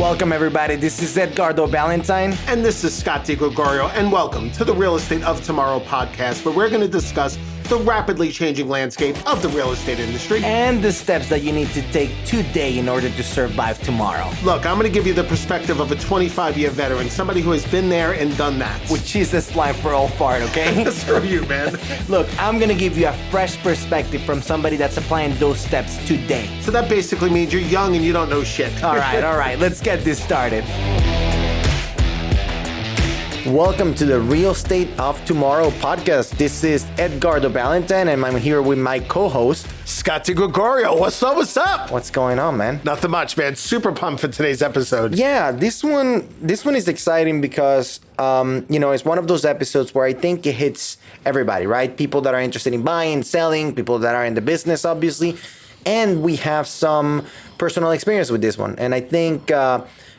Welcome, everybody. This is Edgardo Balentine. And this is Scott DiGregorio, and welcome to the Real Estate of Tomorrow podcast, where we're going to discuss the rapidly changing landscape of the real estate industry. And the steps that you need to take today in order to survive tomorrow. Look, I'm going to give you the perspective of a 25-year veteran, somebody who has been there and done that. With Jesus line for all fart, okay? Screw you, man. Look, I'm going to give you a fresh perspective from somebody that's applying those steps today. So that basically means you're young and you don't know shit. All right. Let's get this started. Welcome to the Real Estate of Tomorrow podcast. This is Edgardo Balentine, and I'm here with my co-host, Scott DiGregorio. What's up? What's going on, man? Nothing much, man. Super pumped for today's episode. Yeah, this one is exciting because, it's one of those episodes where I think it hits everybody, right? People that are interested in buying, selling, people that are in the business, obviously. And we have some personal experience with this one. And I think,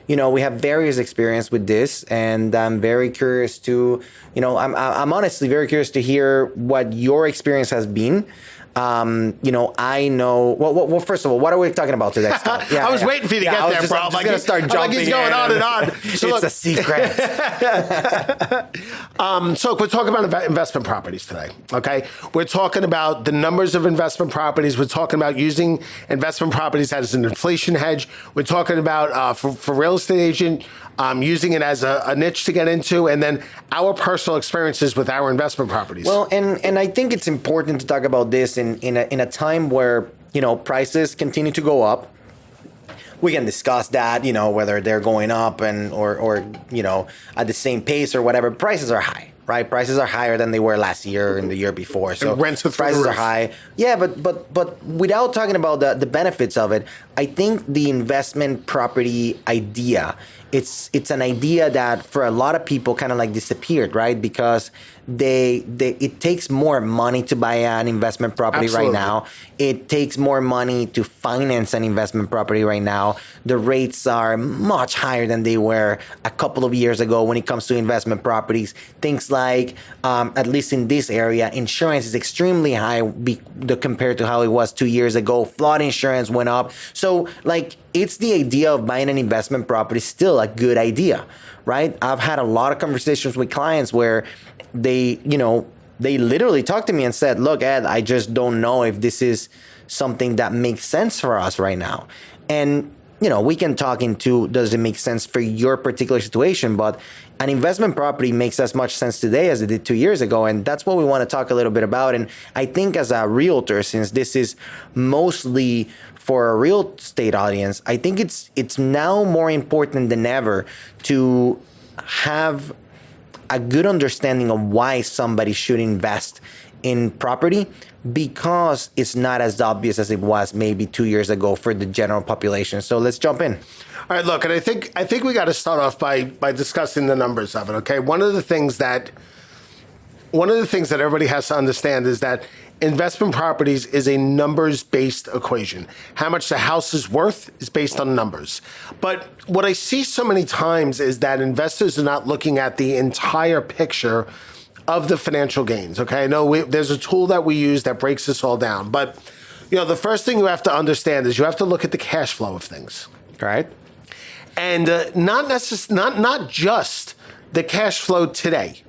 we have various experience with this, and I'm very curious to, I'm honestly very curious to hear what your experience has been. I know. Well, first of all, what are we talking about today, Scott? I was waiting for you to get there, bro. I'm just gonna start jumping. He's going on and on. So it's a secret. So we're talking about investment properties today. Okay, we're talking about the numbers of investment properties. We're talking about using investment properties as an inflation hedge. We're talking about for real estate agent. Using it as a niche to get into, and then our personal experiences with our investment properties. Well, and I think it's important to talk about this in a time where, prices continue to go up. We can discuss that, whether they're going up or at the same pace or whatever. Prices are high, right? Prices are higher than they were last year and the year before. So and rents prices are high. Yeah, but without talking about the benefits of it, I think the investment property idea, it's an idea that for a lot of people kind of like disappeared, right? Because it takes more money to buy an investment property Absolutely. right now. It takes more money to finance an investment property right now. The rates are much higher than they were a couple of years ago when it comes to investment properties. Things like, at least in this area, insurance is extremely high compared to how it was 2 years ago. Flood insurance went up. So, it's the idea of buying an investment property still a good idea, right? I've had a lot of conversations with clients where they literally talked to me and said, look, Ed, I just don't know if this is something that makes sense for us right now. And, we can talk into, does it make sense for your particular situation? But an investment property makes as much sense today as it did 2 years ago. And that's what we want to talk a little bit about. And I think as a realtor, since this is mostly for a real estate audience, I think it's now more important than ever to have a good understanding of why somebody should invest in property, because it's not as obvious as it was maybe 2 years ago for the general population. So let's jump in. All right, look, and I think we got to start off by discussing the numbers of it. Okay, one of the things that everybody has to understand is that investment properties is a numbers-based equation. How much the house is worth is based on numbers. But what I see so many times is that investors are not looking at the entire picture of the financial gains. Okay, I know there's a tool that we use that breaks this all down. But the first thing you have to understand is you have to look at the cash flow of things. Right. And not just the cash flow today.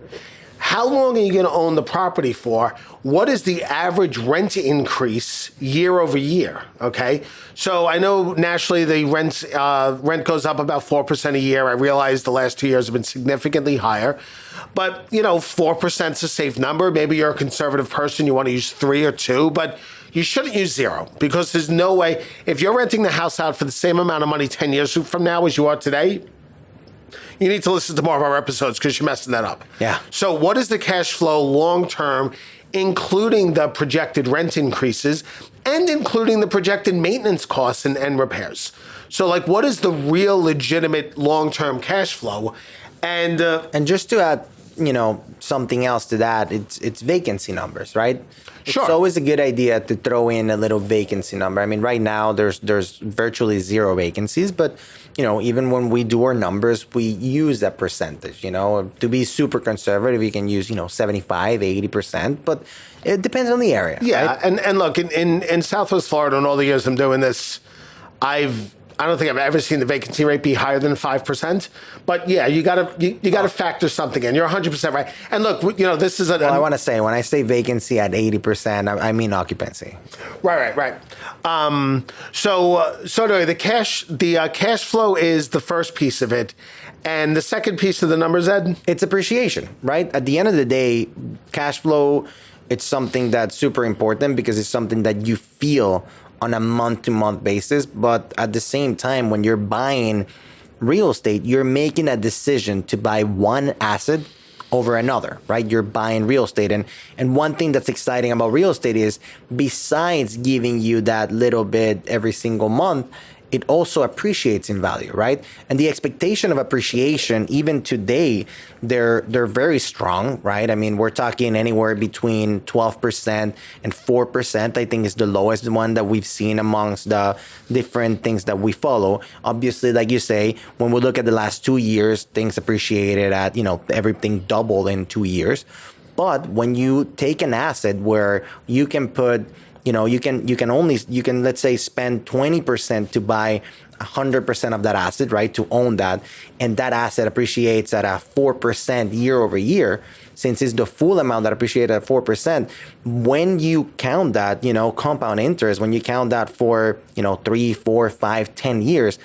How long are you going to own the property for? What is the average rent increase year over year? Okay, so I know nationally the rent goes up about 4% a year. I realize the last 2 years have been significantly higher, but 4% is a safe number. Maybe you're a conservative person, you want to use 3 or 2, but you shouldn't use 0, because there's no way, if you're renting the house out for the same amount of money 10 years from now as you are today, you need to listen to more of our episodes because you're messing that up. Yeah. So what is the cash flow long term, including the projected rent increases and including the projected maintenance costs and repairs? So what is the real legitimate long-term cash flow? And just to add, something else to that, it's vacancy numbers, right? Sure. It's always a good idea to throw in a little vacancy number. I mean, right now there's virtually 0 vacancies, but even when we do our numbers, we use that percentage. To be super conservative, you can use 75, 80%, but it depends on the area. Yeah, right? and look, in Southwest Florida, and all the years I'm doing this, I've I don't think I've ever seen the vacancy rate be higher than 5%. But yeah, you gotta factor something in. You're 100% right. And look, this is I want to say, when I say vacancy at 80%, I mean occupancy. Right. So anyway, the cash flow is the first piece of it. And the second piece of the numbers, Ed? It's appreciation, right? At the end of the day, cash flow, it's something that's super important because it's something that you feel on a month-to-month basis. But at the same time, when you're buying real estate, you're making a decision to buy one asset over another, right? You're buying real estate. And one thing that's exciting about real estate is, besides giving you that little bit every single month, it also appreciates in value, right? And the expectation of appreciation, even today, they're very strong, right? I mean, we're talking anywhere between 12% and 4%, I think is the lowest one that we've seen amongst the different things that we follow. Obviously, like you say, when we look at the last 2 years, things appreciated at, everything doubled in 2 years. But when you take an asset where you can put, you can let's say spend 20% to buy 100% of that asset, right? To own that, and that asset appreciates at a 4% year over year. Since it's the full amount that appreciated at 4%, when you count that, compound interest, when you count that for 3, 4, 5, 10 years,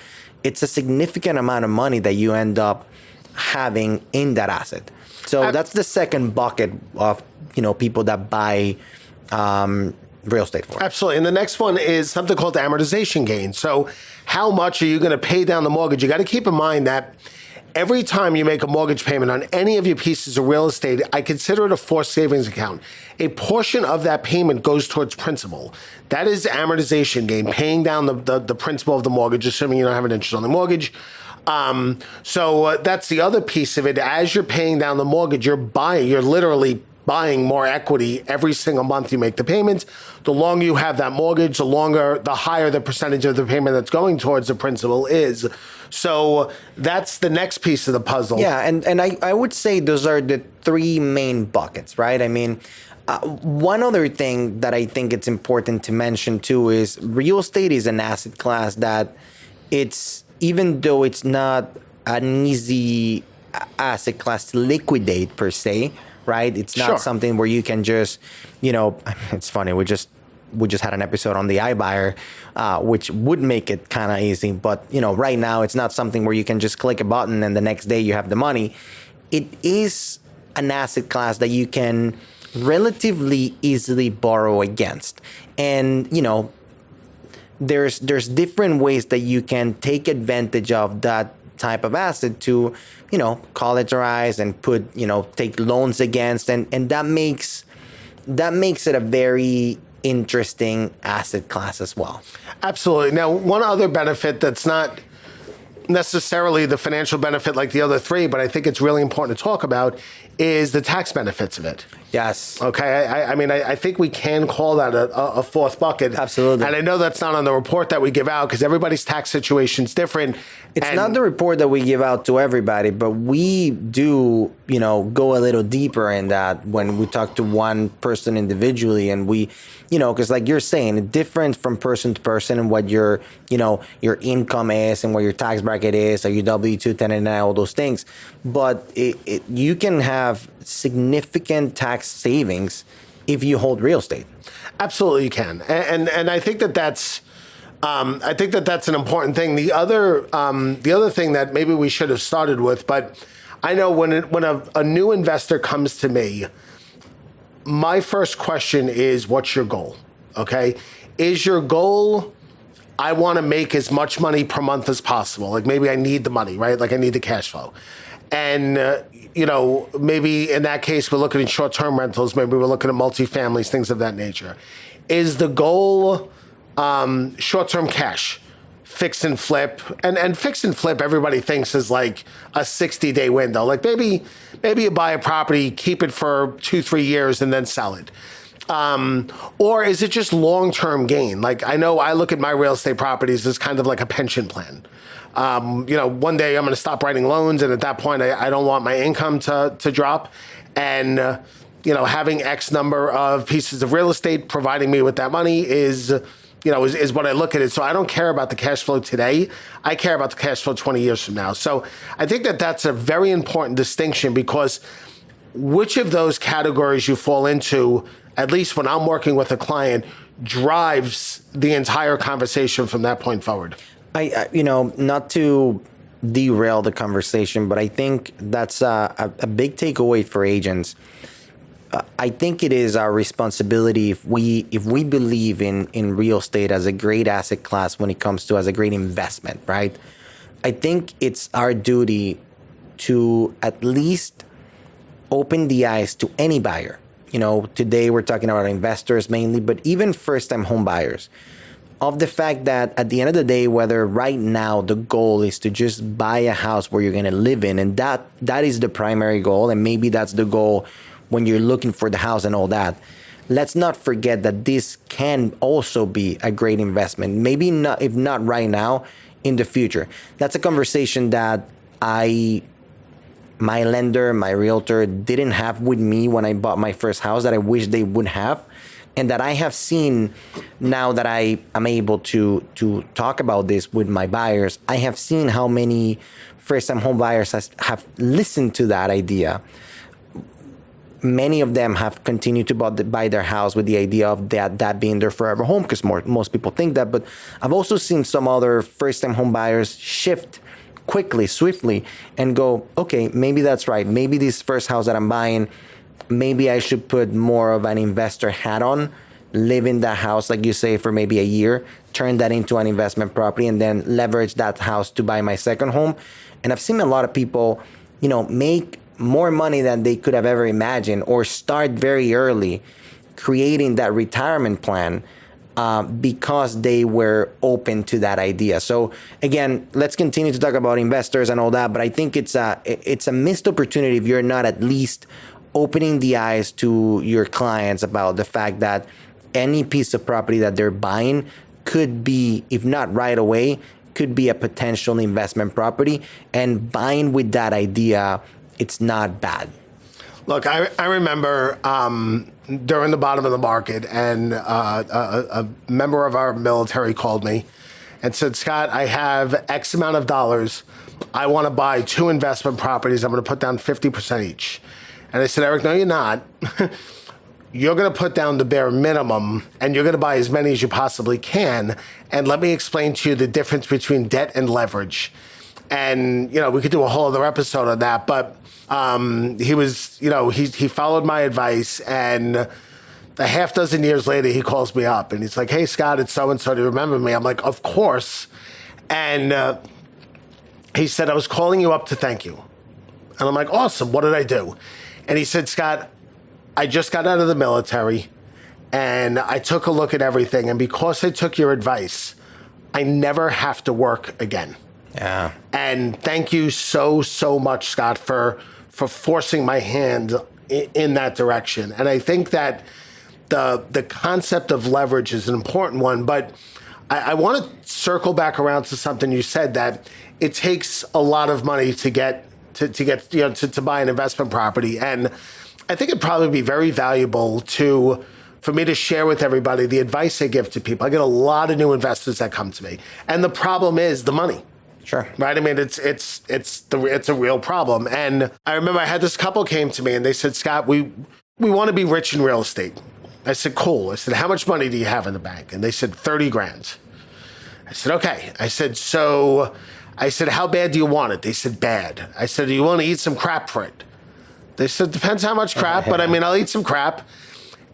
it's a significant amount of money that you end up having in that asset. So that's the second bucket of people that buy real estate for. Absolutely. And the next one is something called amortization gain. So how much are you going to pay down the mortgage? You got to keep in mind that every time you make a mortgage payment on any of your pieces of real estate, I consider it a forced savings account. A portion of that payment goes towards principal. That is amortization gain, paying down the principal of the mortgage, assuming you don't have an interest on the mortgage. So that's the other piece of it. As you're paying down the mortgage, you're literally buying more equity every single month you make the payments. The longer you have that mortgage, the higher the percentage of the payment that's going towards the principal is. So that's the next piece of the puzzle. Yeah, and I would say those are the three main buckets, right? I mean, one other thing that I think it's important to mention too is real estate is an asset class that even though it's not an easy asset class to liquidate per se, right? It's not something where you can just, it's funny. We just had an episode on the iBuyer, which would make it kind of easy. But, right now it's not something where you can just click a button and the next day you have the money. It is an asset class that you can relatively easily borrow against. And, there's different ways that you can take advantage of that type of asset to, collateralize and put, take loans against, and that makes it a very interesting asset class as well. Absolutely. Now, one other benefit that's not necessarily the financial benefit like the other three, but I think it's really important to talk about, is the tax benefits of it. Yes. Okay. I mean, I think we can call that a fourth bucket. Absolutely. And I know that's not on the report that we give out because everybody's tax situation is different. It's not the report that we give out to everybody, but we do, go a little deeper in that when we talk to one person individually, and we, because like you're saying, it's different from person to person and what your income is and what your tax bracket is, or your W-2, 1099, all those things. But you can have significant tax savings if you hold real estate. Absolutely, you can, and I think that's. I think that's an important thing. The other thing that maybe we should have started with, but I know when a new investor comes to me, my first question is, what's your goal? Okay, is your goal, I want to make as much money per month as possible? Like maybe I need the money, right? Like I need the cash flow. And, maybe in that case, we're looking at short-term rentals. Maybe we're looking at multifamilies, things of that nature. Is the goal short-term cash, fix and flip? And fix and flip, everybody thinks is like a 60-day window. Like maybe you buy a property, keep it for 2-3 years, and then sell it. Or is it just long-term gain? Like I know I look at my real estate properties as kind of like a pension plan. One day I'm going to stop writing loans, and at that point, I don't want my income to drop. And, having X number of pieces of real estate providing me with that money is, is what I look at it. So I don't care about the cash flow today. I care about the cash flow 20 years from now. So I think that that's a very important distinction, because which of those categories you fall into, at least when I'm working with a client, drives the entire conversation from that point forward. Not to derail the conversation, but I think that's a big takeaway for agents. I think it is our responsibility, if we believe in real estate as a great asset class when it comes to as a great investment, right? I think it's our duty to at least open the eyes to any buyer. Today we're talking about investors mainly, but even first-time home buyers, of the fact that at the end of the day, whether right now the goal is to just buy a house where you're going to live in, and that is the primary goal, and maybe that's the goal when you're looking for the house and all that. Let's not forget that this can also be a great investment. Maybe not, if not right now, in the future. That's a conversation that my lender, my realtor didn't have with me when I bought my first house, that I wish they would have. And that I have seen now that I am able to talk about this with my buyers. I have seen how many first-time home buyers have listened to that idea. Many of them have continued to buy their house with the idea of that being their forever home, because most people think that. But I've also seen some other first-time home buyers shift quickly, swiftly, and go, okay, maybe that's right. Maybe this first house that I'm buying, maybe I should put more of an investor hat on, live in that house, like you say, for maybe a year, turn that into an investment property, and then leverage that house to buy my second home. And I've seen a lot of people, make more money than they could have ever imagined, or start very early creating that retirement plan because they were open to that idea. So again, let's continue to talk about investors and all that, but I think it's a missed opportunity if you're not at least opening the eyes to your clients about the fact that any piece of property that they're buying could be, if not right away, could be a potential investment property, and buying with that idea, it's not bad. Look, I remember during the bottom of the market, and a member of our military called me and said, Scott, I have X amount of dollars. I want to buy 2 investment properties. I'm going to put down 50% each. And I said, Eric, no, you're not. You're going to put down the bare minimum, and you're going to buy as many as you possibly can. And let me explain to you the difference between debt and leverage. And, we could do a whole other episode on that, but he was, he followed my advice, and a half dozen years later, he calls me up and he's like, hey, Scott, it's so-and-so. Do you remember me? I'm like, of course. And he said, I was calling you up to thank you. And I'm like, awesome. What did I do? And he said, Scott, I just got out of the military and I took a look at everything. And because I took your advice, I never have to work again. Yeah. And thank you so much, Scott, for forcing my hand in that direction. And I think that the concept of leverage is an important one, but I want to circle back around to something you said, that it takes a lot of money to get to buy an investment property. And I think it'd probably be very valuable for me to share with everybody the advice I give to people. I get a lot of new investors that come to me, and the problem is the money. Sure. Right. I mean, it's a real problem. And I remember I had this couple came to me and they said, Scott, we want to be rich in real estate. I said, cool. I said, how much money do you have in the bank? And they said, 30 grand. I said, okay. I said, how bad do you want it? They said, bad. I said, do you want to eat some crap for it? They said, depends how much crap, but I mean, I'll eat some crap.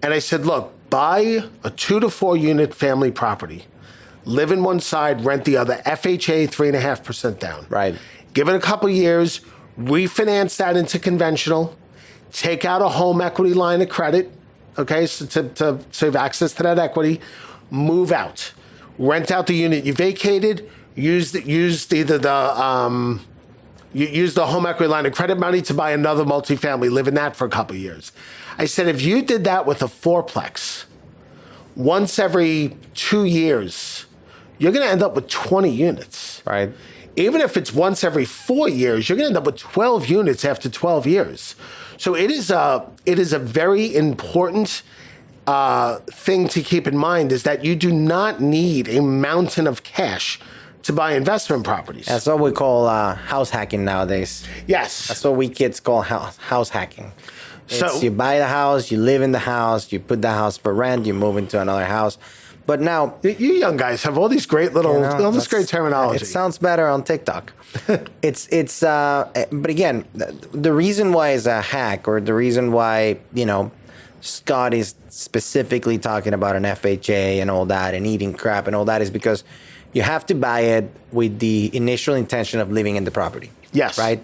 And I said, look, buy a 2 to 4 unit family property. Live in one side, rent the other. FHA, 3.5% down. Right. Give it a couple years, refinance that into conventional, take out a home equity line of credit, okay, so to have access to that equity, move out, rent out the unit you vacated, use the home equity line of credit money to buy another multifamily, live in that for a couple years. I said, if you did that with a fourplex, once every 2 years, you're going to end up with 20 units. Right. Even if it's once every 4 years, you're going to end up with 12 units after 12 years. So it is a very important thing to keep in mind is that you do not need a mountain of cash to buy investment properties. That's what we call house hacking nowadays. Yes. That's what we kids call house hacking. So You buy the house, you live in the house, you put the house for rent, you move into another house. But now, you young guys have all these great all this great terminology. It sounds better on TikTok. But again, the reason why it's a hack, or the reason why, Scott is specifically talking about an FHA and all that and eating crap and all that, is because you have to buy it with the initial intention of living in the property. Yes. Right?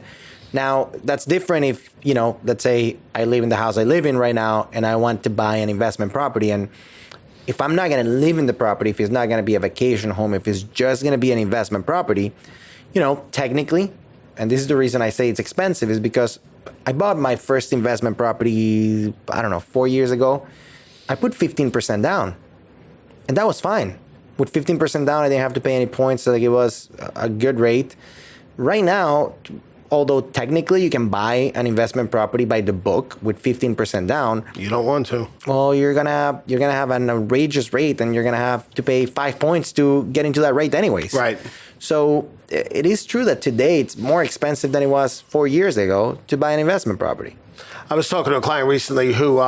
Now, that's different if, let's say I live in the house I live in right now and I want to buy an investment property. And if I'm not going to live in the property, if it's not going to be a vacation home, if it's just going to be an investment property, technically, and this is the reason I say it's expensive, is because I bought my first investment property, 4 years ago. I put 15% down, and that was fine. With 15% down, I didn't have to pay any points, so it was a good rate. Right now, although technically you can buy an investment property by the book with 15% down, you don't want to. Well, you're gonna have an outrageous rate, and you're gonna have to pay 5 points to get into that rate anyways. Right. So it is true that today it's more expensive than it was 4 years ago to buy an investment property. I was talking to a client recently who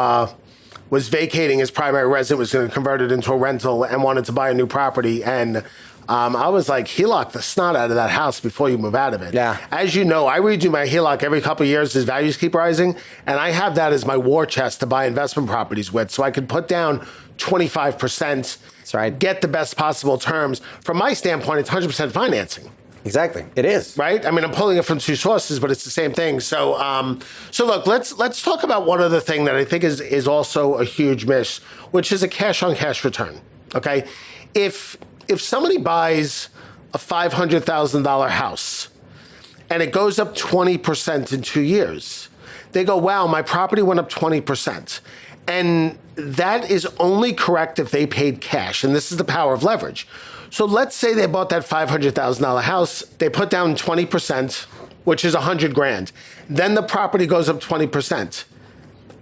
was vacating his primary residence, was going to convert it into a rental, and wanted to buy a new property. And I was like, HELOC the snot out of that house before you move out of it. Yeah. As you know, I redo my HELOC every couple of years as values keep rising, and I have that as my war chest to buy investment properties with, so I could put down 25%. That's right. Get the best possible terms. From my standpoint, it's 100% financing. Exactly, it is. Right? I mean, I'm pulling it from two sources, but it's the same thing. So, so look, let's talk about one other thing that I think is also a huge miss, which is a cash-on-cash return. Okay, if somebody buys a $500,000 house and it goes up 20% in 2 years, they go, "Wow, my property went up 20%," and that is only correct if they paid cash. And this is the power of leverage. So let's say they bought that $500,000 house, they put down 20%, which is $100,000. Then the property goes up 20%.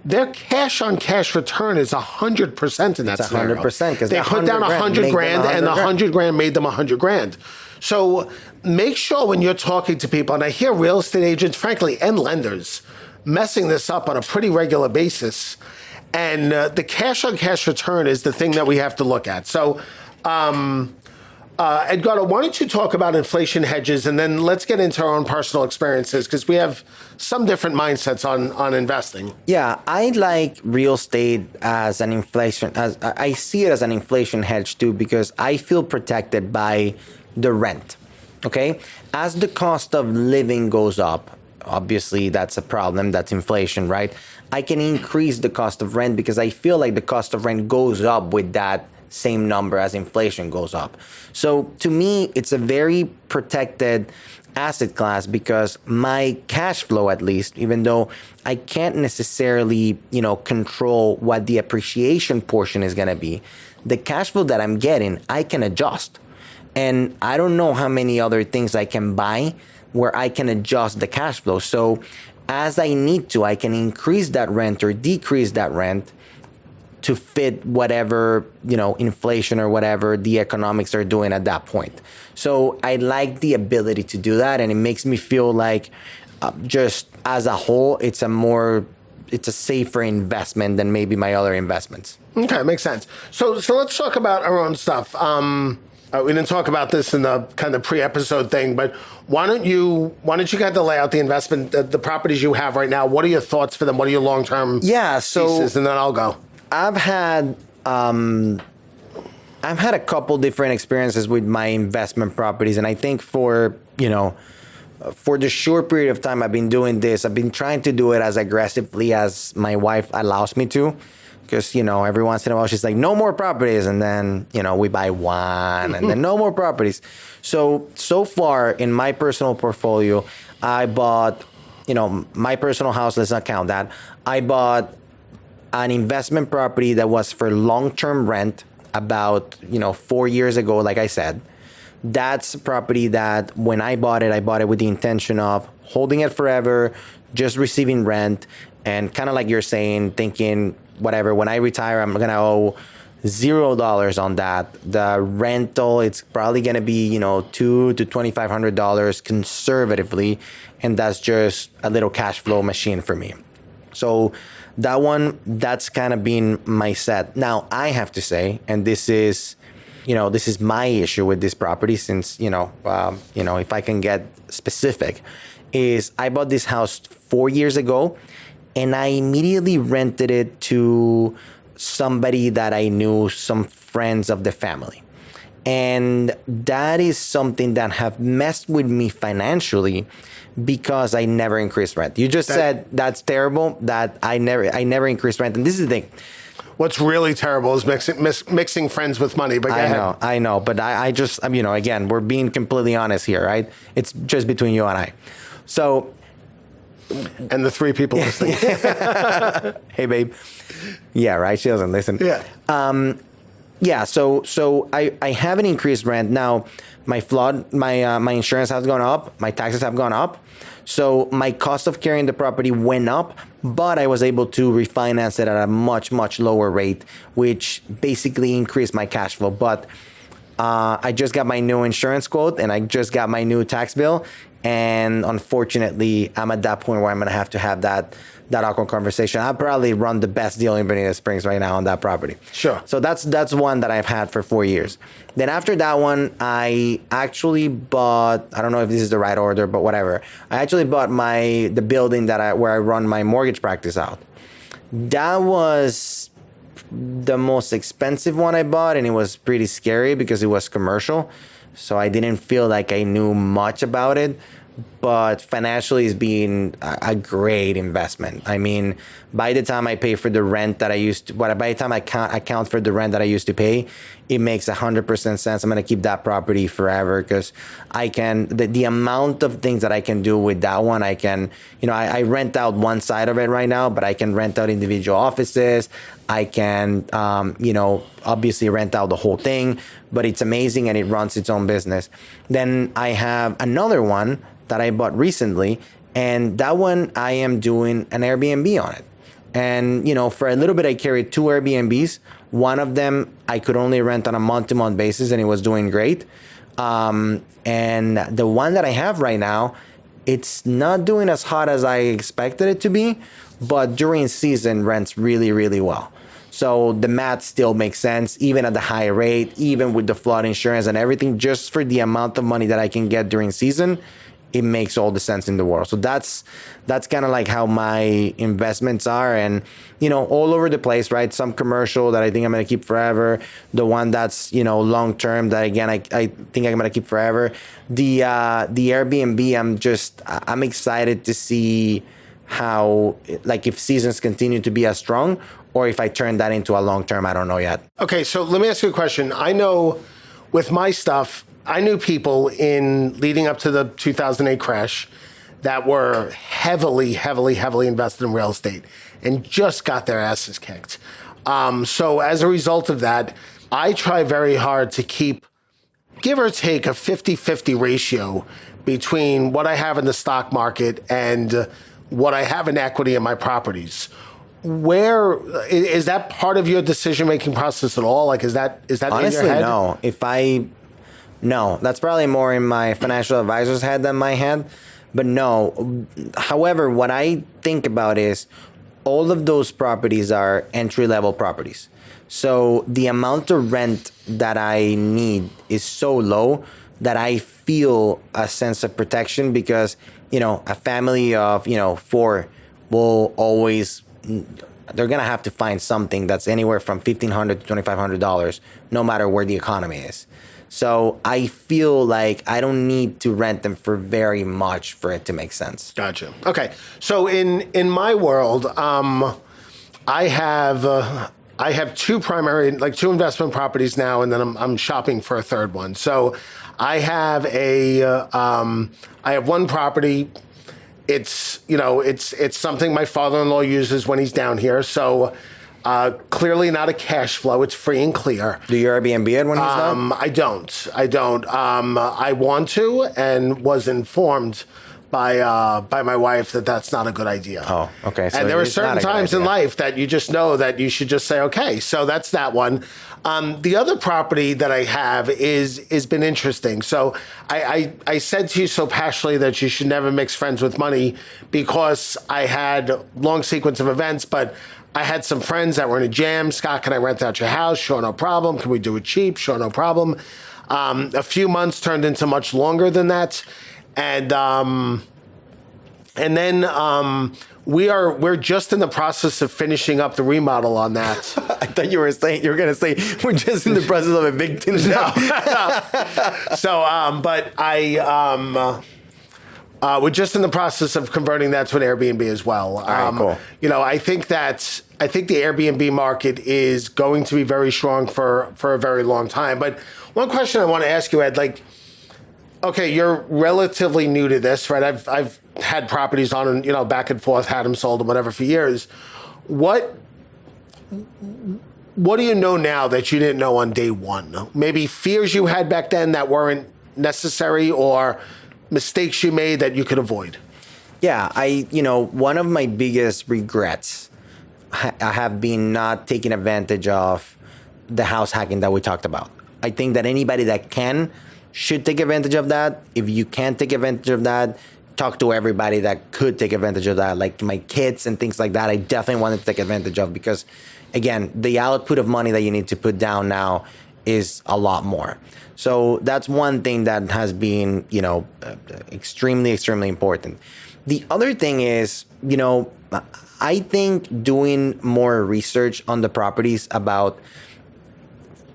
Their cash-on-cash return is 100% in that it's scenario. 100%, because they put down $100,000, and the $100,000 made them $100,000. So make sure when you're talking to people, and I hear real estate agents, frankly, and lenders messing this up on a pretty regular basis, and the cash-on-cash return is the thing that we have to look at. So, Edgardo, why don't you talk about inflation hedges, and then let's get into our own personal experiences, because we have some different mindsets on investing. Yeah, I like real estate as an inflation, as I see it as an inflation hedge too, because I feel protected by the rent. Okay, as the cost of living goes up, obviously that's a problem. That's inflation, right? I can increase the cost of rent because I feel like the cost of rent goes up with that same number as inflation goes up. So to me, it's a very protected asset class, because my cash flow, at least, even though I can't necessarily, control what the appreciation portion is going to be, the cash flow that I'm getting, I can adjust. And I don't know how many other things I can buy where I can adjust the cash flow. So as I need to, I can increase that rent or decrease that rent to fit whatever, inflation or whatever the economics are doing at that point. So I like the ability to do that, and it makes me feel like just as a whole, it's a safer investment than maybe my other investments. Okay, makes sense. So let's talk about our own stuff. We didn't talk about this in the kind of pre-episode thing, but why don't you kind of lay out the investment, the properties you have right now? What are your thoughts for them? What are your long-term pieces? And then I'll go. I've had a couple different experiences with my investment properties, and I think for the short period of time I've been doing this, I've been trying to do it as aggressively as my wife allows me to, because every once in a while she's like, no more properties, and then we buy one, and then no more properties. So far in my personal portfolio, I bought my personal house. Let's not count that. I bought an investment property that was for long-term rent about 4 years ago. Like I said, that's a property that when I bought it with the intention of holding it forever, just receiving rent, and kind of like you're saying, thinking whatever. When I retire, I'm gonna owe $0 on that. The rental, it's probably gonna be, $200 to $2,500 conservatively, and that's just a little cash flow machine for me. So that's kind of been my set. Now I have to say, and this is my issue with this property, since if I can get specific, is I bought this house 4 years ago, and I immediately rented it to somebody that I knew, some friends of the family. And that is something that have messed with me financially, because I never increased rent. You just said that's terrible, that I never increased rent. And this is the thing. What's really terrible is mixing friends with money. But I know. But I just, again, we're being completely honest here, right? It's just between you and I. So. And the 3 people listening. Hey, babe. Yeah, right. She doesn't listen. Yeah. Yeah. So I haven't increased rent. Now, my insurance has gone up. My taxes have gone up. So my cost of carrying the property went up, but I was able to refinance it at a much, much lower rate, which basically increased my cash flow. But I just got my new insurance quote, and I just got my new tax bill. And unfortunately, I'm at that point where I'm going to have that awkward conversation. I'll probably run the best deal in Bonita Springs right now on that property. Sure. So that's one that I've had for 4 years. Then after that one, I actually bought, I don't know if this is the right order, but whatever. I actually bought the building where I run my mortgage practice out. That was the most expensive one I bought, and it was pretty scary because it was commercial. So I didn't feel like I knew much about it, but financially it's been a great investment. I mean, by the time I pay for the rent that I used to, by the time I account for the rent that I used to pay, it makes 100% sense. I'm going to keep that property forever, because the amount of things that I can do with that one, I rent out one side of it right now, but I can rent out individual offices. I can, obviously rent out the whole thing, but it's amazing, and it runs its own business. Then I have another one that I bought recently, and that one I am doing an Airbnb on it. And, for a little bit, I carried 2 Airbnbs. One of them I could only rent on a month-to-month basis, and it was doing great. And the one that I have right now, it's not doing as hot as I expected it to be, but during season rents really, really well. So the math still makes sense, even at the high rate, even with the flood insurance and everything, just for the amount of money that I can get during season, it makes all the sense in the world. So that's kind of like how my investments are, and all over the place, right? Some commercial that I think I'm going to keep forever. The one that's long term that again I think I'm going to keep forever. The Airbnb, I'm excited to see how, like, if seasons continue to be as strong, or if I turn that into a long term. I don't know yet. Okay, so let me ask you a question. I know with my stuff, I knew people in leading up to the 2008 crash that were heavily, heavily, heavily invested in real estate and just got their asses kicked. So as a result of that, I try very hard to keep, give or take, a 50-50 ratio between what I have in the stock market and what I have in equity in my properties. Where is that part of your decision-making process at all? Like, is that honestly, in your head? No, that's probably more in my financial advisor's head than my head. But no. However, what I think about is all of those properties are entry-level properties. So the amount of rent that I need is so low that I feel a sense of protection, because, a family of, 4 will always, they're going to have to find something that's anywhere from $1,500 to $2,500, no matter where the economy is. So I feel like I don't need to rent them for very much for it to make sense. Gotcha. Okay. So in my world, I have 2 primary, like 2 investment properties now, and then I'm shopping for a third one. So I have I have one property. It's something my father-in-law uses when he's down here. So clearly not a cash flow. It's free and clear. Do you Airbnb it when he's done? I don't. I want to, and was informed by my wife that that's not a good idea. Oh, okay. So and there are it's not certain a good times in idea. life that you just know that you should just say, okay. So that's that one. The other property that I have is been interesting. So I said to you so passionately that you should never mix friends with money because I had a long sequence of events, but I had some friends that were in a jam. Scott, can I rent out your house? Sure, no problem. Can we do it cheap? Sure, no problem. A few months turned into much longer than that, and then we're just in the process of finishing up the remodel on that. I thought you were going to say we're just in the process of evicting. No. So, but we're just in the process of converting that to an Airbnb as well. All right, cool. You know, I think the Airbnb market is going to be very strong for a very long time. But one question I want to ask you, Ed, like, okay, you're relatively new to this, right? I've had properties on and, you know, back and forth, had them sold and whatever for years. What do you know now that you didn't know on day one? Maybe fears you had back then that weren't necessary, or mistakes you made that you could avoid? Yeah, one of my biggest regrets I have been not taking advantage of the house hacking that we talked about. I think that anybody that should take advantage of that. If you can't take advantage of that, talk to everybody that could take advantage of that, like my kids and things like that. I definitely wanted to take advantage of, because again, the output of money that you need to put down now is a lot more. So that's one thing that has been, extremely, extremely important. The other thing is, I think doing more research on the properties about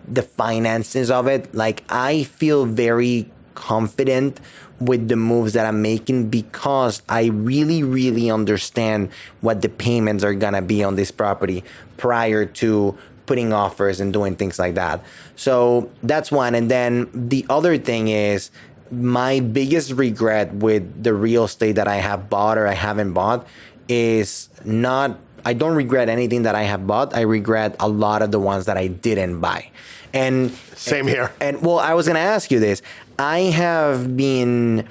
the finances of it, like I feel very confident with the moves that I'm making because I really, really understand what the payments are gonna be on this property prior to putting offers and doing things like that. So that's one. And then the other thing is, my biggest regret with the real estate that I have bought or I haven't bought is not, I don't regret anything that I have bought. I regret a lot of the ones that I didn't buy. And same here. And well, I was going to ask you this. I have been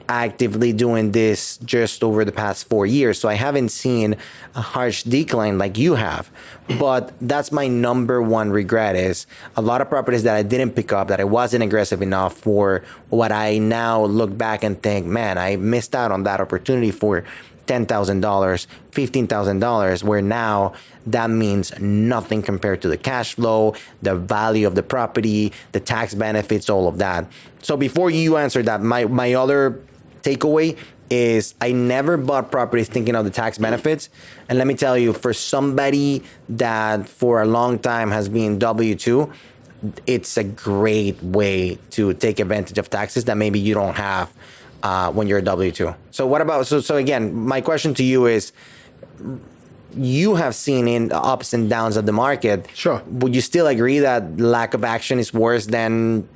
actively doing this just over the past 4 years, so I haven't seen a harsh decline like you have. But that's my number one regret, is a lot of properties that I didn't pick up, that I wasn't aggressive enough for, what I now look back and think, man, I missed out on that opportunity for $10,000, $15,000, where now that means nothing compared to the cash flow, the value of the property, the tax benefits, all of that. So before you answer that, my other takeaway is I never bought properties thinking of the tax benefits. And let me tell you, for somebody that for a long time has been W-2, it's a great way to take advantage of taxes that maybe you don't have when you're a W-2. So what about, so again, my question to you is, you have seen in the ups and downs of the market. Sure. Would you still agree that lack of action is worse than,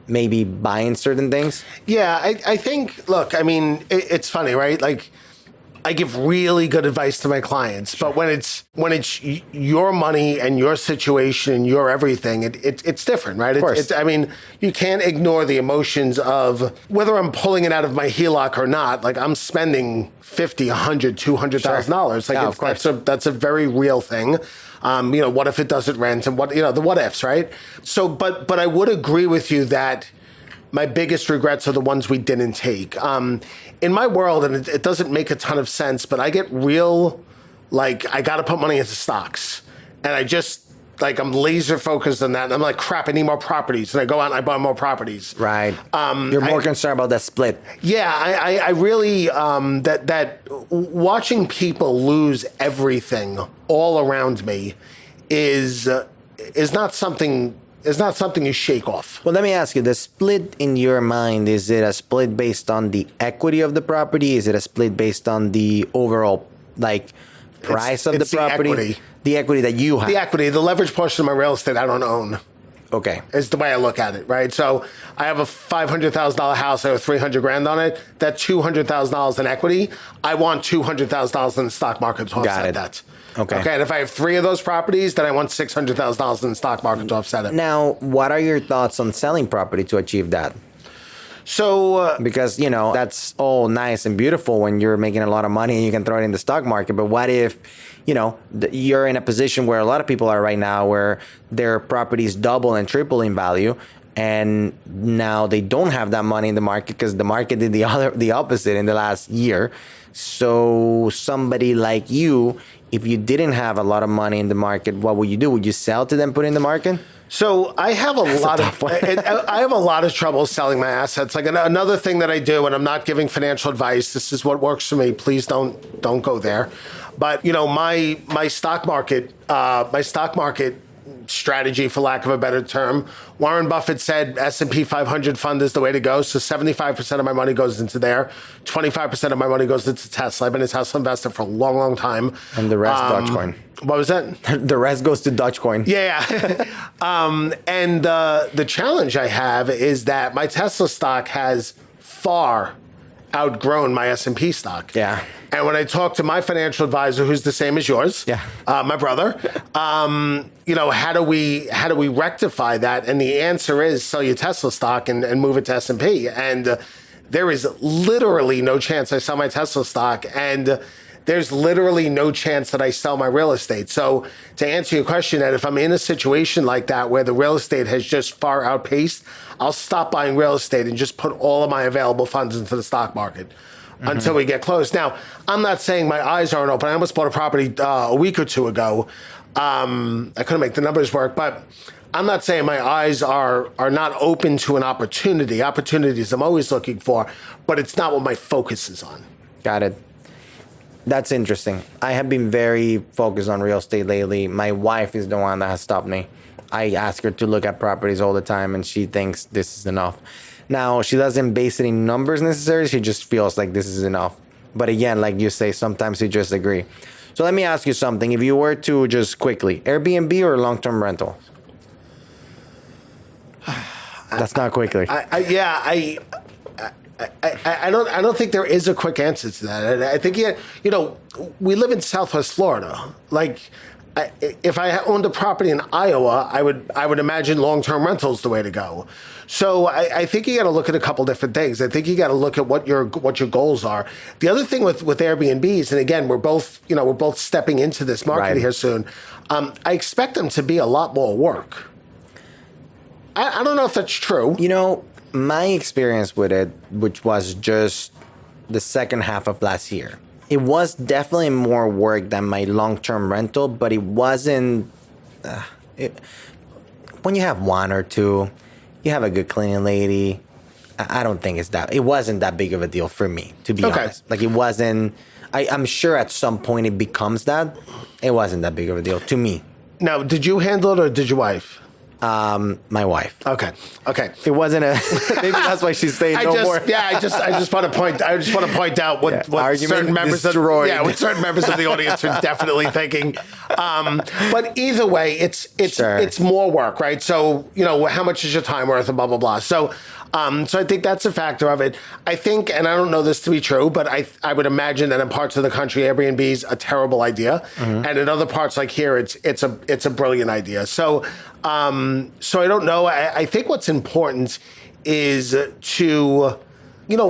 maybe buying certain things? Yeah, I think, look, I mean, it's funny, right? Like, I give really good advice to my clients, but when it's your money and your situation and your everything, it's different, right? Of course. I mean, you can't ignore the emotions of whether I'm pulling it out of my HELOC or not. Like, I'm spending $50, $100, $200,000. Like, Yeah, of course. that's a very real thing. What if it doesn't rent, and the what ifs, right? So, but I would agree with you that my biggest regrets are the ones we didn't take. In my world, and it doesn't make a ton of sense, but I get real, like, I got to put money into stocks. And I just, like, I'm laser focused on that. And I'm like, crap, I need more properties. And I go out and I buy more properties. Right. You're more concerned about that split. Yeah, I really, that watching people lose everything all around me is not something you shake off. Well, let me ask you, the split in your mind, is it a split based on the equity of the property? Is it a split based on the overall, price of the property? Equity. The equity that you have. The equity, the leverage portion of my real estate I don't own. Okay. Is the way I look at it, right? So I have a $500,000 house, I have $300,000 on it. That $200,000 in equity, I want $200,000 in the stock market to offset that. Okay. And if I have 3 of those properties, then I want $600,000 in the stock market to offset it. Now, what are your thoughts on selling property to achieve that? So Because, that's all nice and beautiful when you're making a lot of money and you can throw it in the stock market. But what if, you're in a position where a lot of people are right now where their properties double and triple in value, and now they don't have that money in the market because the market did the opposite in the last year. So somebody like you, if you didn't have a lot of money in the market, what would you do? Would you sell to then put in the market? So I have I have a lot of trouble selling my assets. Like another thing that I do, and I'm not giving financial advice. This is what works for me. Please don't go there. But my stock market strategy, for lack of a better term, Warren Buffett said S&P 500 fund is the way to go. So 75% of my money goes into there. 25% of my money goes into Tesla. I've been a Tesla investor for a long, long time. And the rest Dogecoin. What was that? The rest goes to Dogecoin. Yeah. And the challenge I have is that my Tesla stock has far outgrown my S&P stock. Yeah. And when I talk to my financial advisor, who's the same as yours, my brother, how do we rectify that? And the answer is sell your Tesla stock and move it to S&P. And there is literally no chance I sell my Tesla stock, and there's literally no chance that I sell my real estate. So to answer your question, Ed, if I'm in a situation like that where the real estate has just far outpaced, I'll stop buying real estate and just put all of my available funds into the stock market until we get close. Now, I'm not saying my eyes aren't open. I almost bought a property a week or two ago. I couldn't make the numbers work, but I'm not saying my eyes are not open to an opportunity. Opportunities I'm always looking for, but it's not what my focus is on. Got it. That's interesting. I have been very focused on real estate lately. My wife is the one that has stopped me. I ask her to look at properties all the time, and she thinks this is enough. Now, she doesn't base it in numbers necessarily. She just feels like this is enough. But again, like you say, sometimes you just agree. So let me ask you something. If you were to just quickly, Airbnb or long-term rental? That's not quickly. I don't think there is a quick answer to that. I think we live in Southwest Florida. Like, if I owned a property in Iowa, I would imagine long-term rental is the way to go. So I think you got to look at a couple different things. I think you got to look at what your goals are. The other thing with Airbnbs, and again, we're both stepping into this market here soon. I expect them to be a lot more work. I don't know if that's true. My experience with it, which was just the second half of last year, it was definitely more work than my long-term rental, but it wasn't. When you have one or two, you have a good cleaning lady. I don't think it wasn't that big of a deal for me, to be honest. Like, it wasn't. I'm sure at some point it becomes that. It wasn't that big of a deal to me. Now, did you handle it or did your wife? My wife. Okay. It wasn't maybe that's why she's saying more. Yeah, I just want to point out what certain members what certain members of the audience are definitely thinking. But either way, it's more work, right? So, how much is your time worth and blah, blah, blah. So I think that's a factor of it. I think, and I don't know this to be true, but I would imagine that in parts of the country, Airbnb is a terrible idea. And in other parts like here, it's a brilliant idea. So I don't know. I think what's important is to,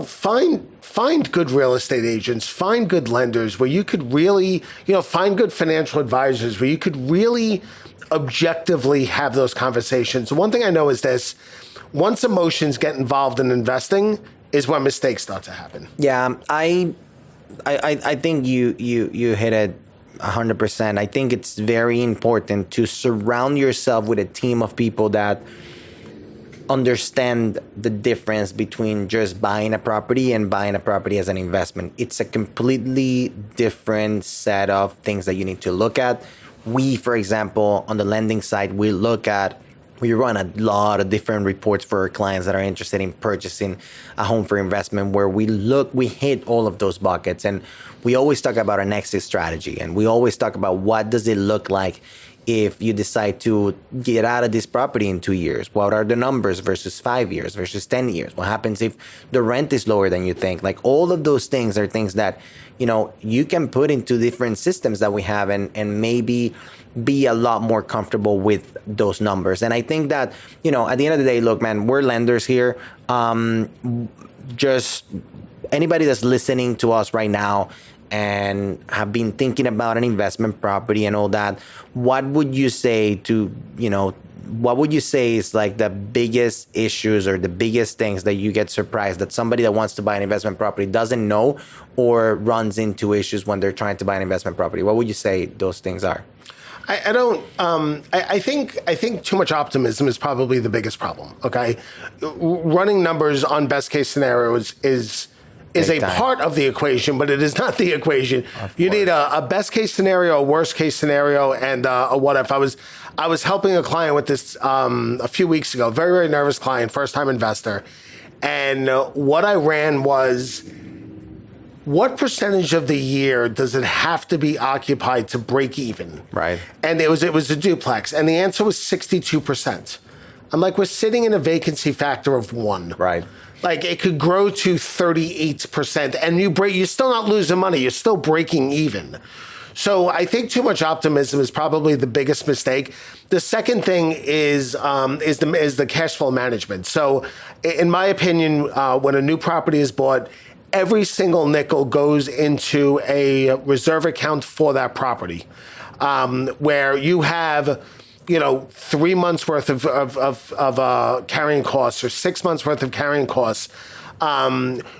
find good real estate agents, find good lenders where you could really, find good financial advisors where you could really objectively have those conversations. One thing I know is this: once emotions get involved in investing is when mistakes start to happen. Yeah, I think you hit it 100%. I think it's very important to surround yourself with a team of people that understand the difference between just buying a property and buying a property as an investment. It's a completely different set of things that you need to look at. We, for example, on the lending side, we run a lot of different reports for our clients that are interested in purchasing a home for investment, where we hit all of those buckets. And we always talk about an exit strategy, and we always talk about what does it look like if you decide to get out of this property in 2 years? What are the numbers versus 5 years versus 10 years? What happens if the rent is lower than you think? Like, all of those things are things that, you can put into different systems that we have, and maybe be a lot more comfortable with those numbers. And I think that, at the end of the day, look, man, we're lenders here. Just anybody that's listening to us right now and have been thinking about an investment property and all that, what would you say is like the biggest issues or the biggest things that you get surprised that somebody that wants to buy an investment property doesn't know, or runs into issues when they're trying to buy an investment property? What would you say those things are? I think too much optimism is probably the biggest problem. Okay, running numbers on best case scenarios is a part of the equation, but it is not the equation. You need a best case scenario, a worst case scenario, and a what if. I was helping a client with this a few weeks ago. Very, very nervous client, first time investor, and what I ran was, what percentage of the year does it have to be occupied to break even? Right. And it was a duplex, and the answer was 62%. I'm like, we're sitting in a vacancy factor of 1. Right. Like, it could grow to 38%, and you're still not losing money. You're still breaking even. So I think too much optimism is probably the biggest mistake. The second thing is the cash flow management. So, in my opinion, when a new property is bought, every single nickel goes into a reserve account for that property, where you have, 3 months worth of carrying costs, or 6 months worth of carrying costs.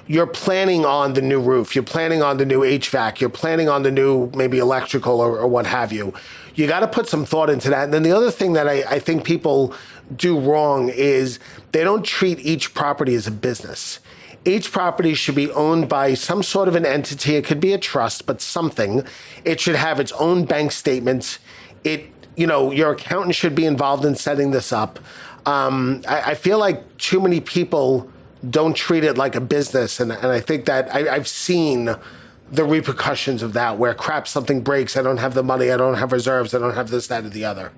You're planning on the new roof. You're planning on the new HVAC. You're planning on the new maybe electrical or what have you. You got to put some thought into that. And then the other thing that I think people do wrong is they don't treat each property as a business. Each property should be owned by some sort of an entity. It could be a trust, but something. It should have its own bank statements. Your accountant should be involved in setting this up. I feel like too many people don't treat it like a business. And I think that I've seen the repercussions of that, where something breaks. I don't have the money. I don't have reserves. I don't have this, that, or the other.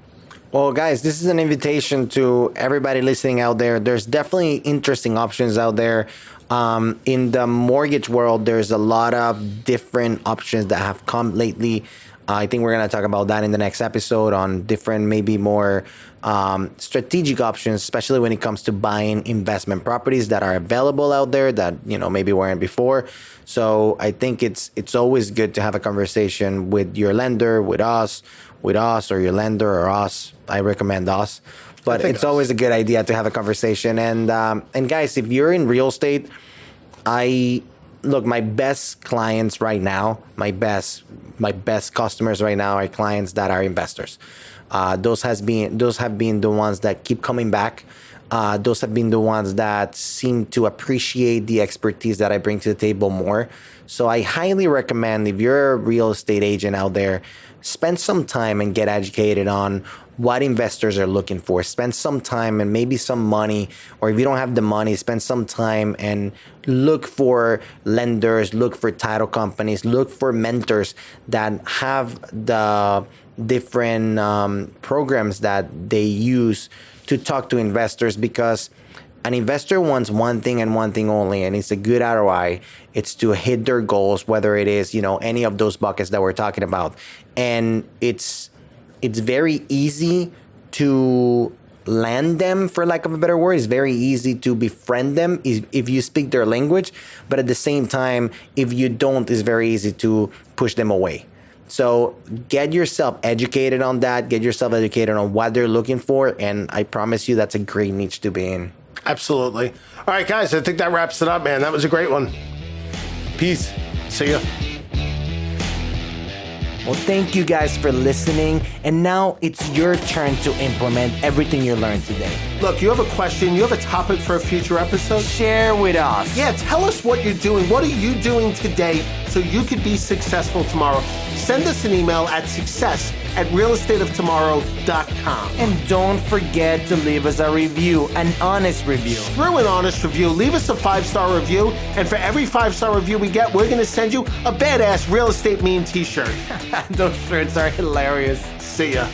Well, guys, this is an invitation to everybody listening out there. There's definitely interesting options out there. In the mortgage world, there's a lot of different options that have come lately. I think we're going to talk about that in the next episode, on different, maybe more strategic options, especially when it comes to buying investment properties that are available out there that, maybe weren't before. So I think it's always good to have a conversation with your lender, with us, or your lender, or us. I recommend us. But it's always a good idea to have a conversation. And guys, if you're in real estate, my best clients right now, my best customers right now are clients that are investors. Those have been the ones that keep coming back. Those have been the ones that seem to appreciate the expertise that I bring to the table more. So I highly recommend, if you're a real estate agent out there, spend some time and get educated on what investors are looking for. Spend some time and maybe some money, or if you don't have the money, spend some time and look for lenders, look for title companies, look for mentors that have the different programs that they use to talk to investors, because an investor wants one thing and one thing only, and it's a good ROI. It's to hit their goals, whether it is, any of those buckets that we're talking about. And it's very easy to land them, for lack of a better word. It's very easy to befriend them if you speak their language. But at the same time, if you don't, it's very easy to push them away. So get yourself educated on that. Get yourself educated on what they're looking for. And I promise you, that's a great niche to be in. Absolutely. All right, guys, I think that wraps it up, man. That was a great one. Peace. See ya. Well, thank you guys for listening. And now it's your turn to implement everything you learned today. Look, you have a question, you have a topic for a future episode? Share with us. Yeah, tell us what you're doing. What are you doing today so you could be successful tomorrow? Send us an email at success@realestateoftomorrow.com. And don't forget to leave us a review, an honest review. Screw an honest review. Leave us a 5-star review. And for every 5-star review we get, we're going to send you a badass real estate meme t-shirt. Those shirts are hilarious. See ya.